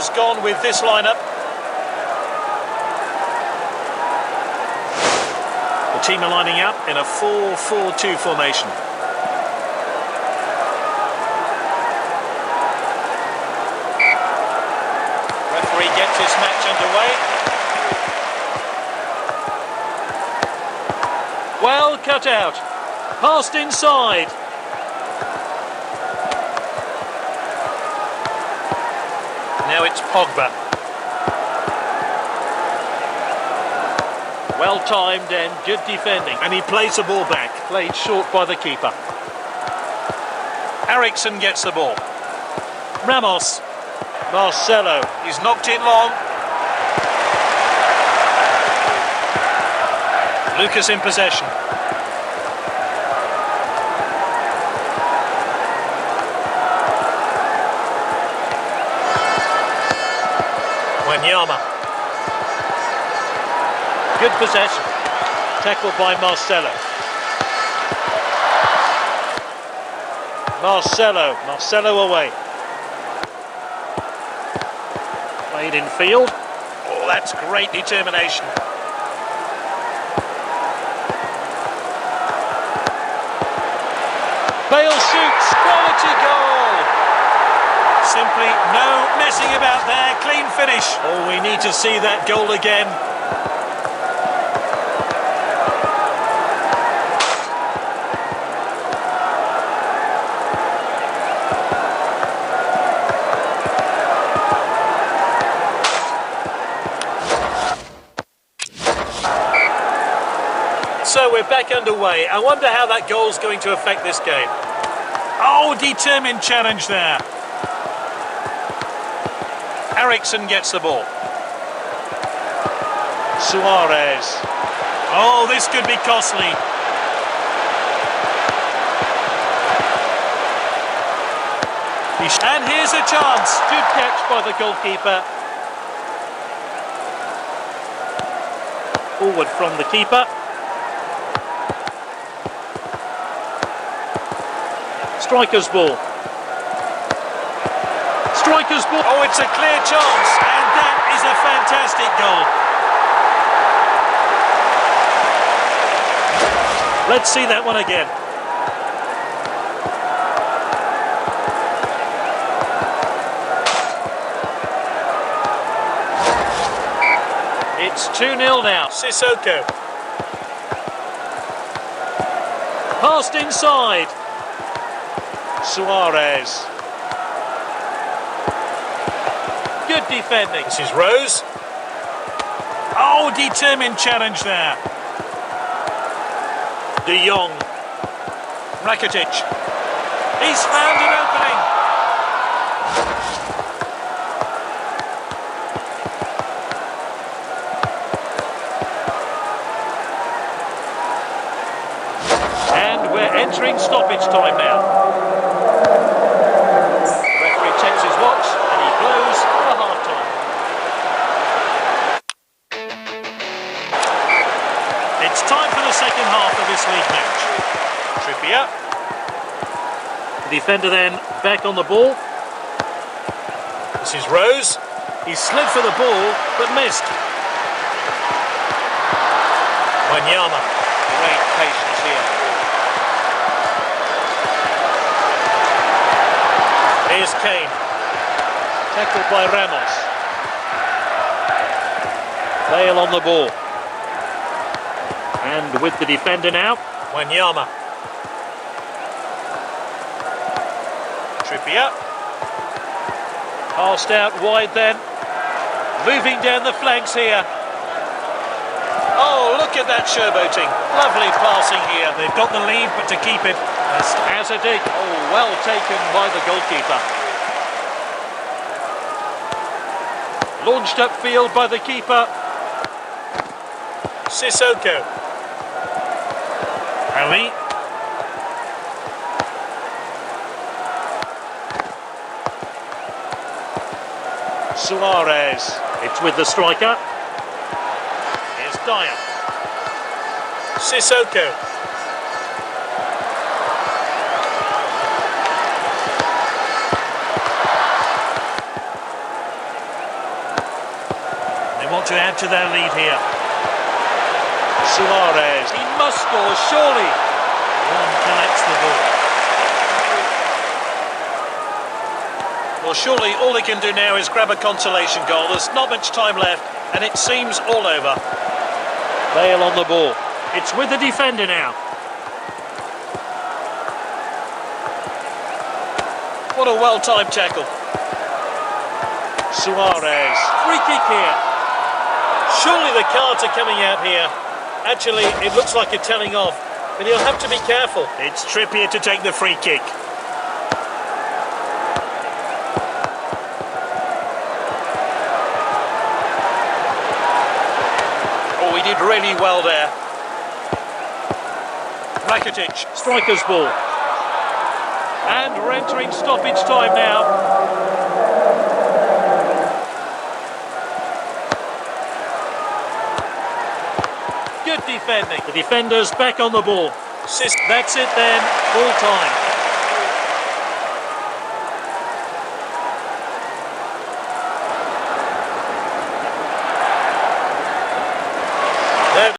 has gone with this lineup. The team are lining up in a 4-4-2 formation. Referee gets this match underway. Well cut out. Passed inside. Now it's Pogba. Well timed and good defending. And he plays the ball back. Played short by the keeper. Eriksson gets the ball. Ramos. Marcelo. He's knocked it long. Lucas in possession. Wanyama. Good possession. Tackled by Marcelo. Marcelo away. Played in field. Oh, that's great determination. Bale shoots. Quality goal. Simply no messing about there. Clean finish. Oh, we need to see that goal again. So we're back underway. I wonder how that goal's going to affect this game. Oh, determined challenge there. Eriksson gets the ball. Suarez. Oh, this could be costly. And here's a chance. Good catch by the goalkeeper. Forward from the keeper. Striker's ball. Striker's ball. Oh, it's a clear chance, and that is a fantastic goal. Let's see that one again. It's 2-0 now. Sissoko. Passed inside. Suarez. Good defending. This is Rose. Oh, determined challenge there. De Jong. Rakitic. He's found an opening. And we're entering stoppage time now. It's time for the second half of this league match. Trippier. The defender then back on the ball. This is Rose. He slid for the ball, but missed. Wanyama. Great patience here. Here's Kane. Tackled by Ramos. Bale on the ball. And with the defender now, Wanyama. Trippier. Passed out wide then. Moving down the flanks here. Oh, look at that showboating. Lovely passing here. They've got the lead, but to keep it as a dig. Oh, well taken by the goalkeeper. Launched upfield by the keeper. Sissoko. Ali. Suarez. It's with the striker. Here's Dyer. Sissoko. want to add to their lead here. Suarez. He must score, surely. One collects the ball. Well, surely all he can do now is grab a consolation goal. There's not much time left, and it seems all over. Bale on the ball. It's with the defender now. What a well-timed tackle. Suarez. Free kick here. Surely the cards are coming out here. Actually, it looks like a telling off, but he'll have to be careful. It's Trippier to take the free kick. Oh, he did really well there. Rakitic, striker's ball. And we're entering stoppage time now. Good defending. The defender's back on the ball. That's it then, full time.